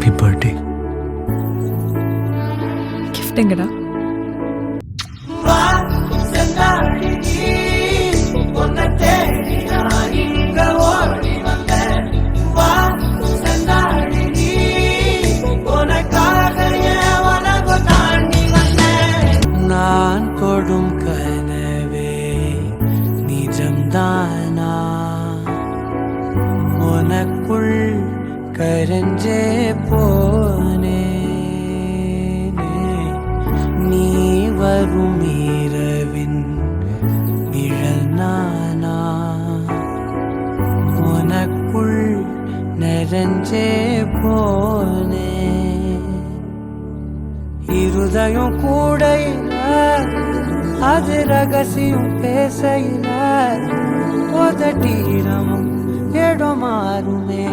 Happy birthday. Gift எங்கடா? நான் கொடும் கனவே நிஜம்தானா? உனக்குள் கரஞ்சே போனே. நீ வரும் இரவின் நிழல் நானா? உனக்குள் நிறைஞ்சே போனே. இருதயம் கூடையில அது ரகசியம் பேசையில உதட்டீரமும் இடம் மாறுமே.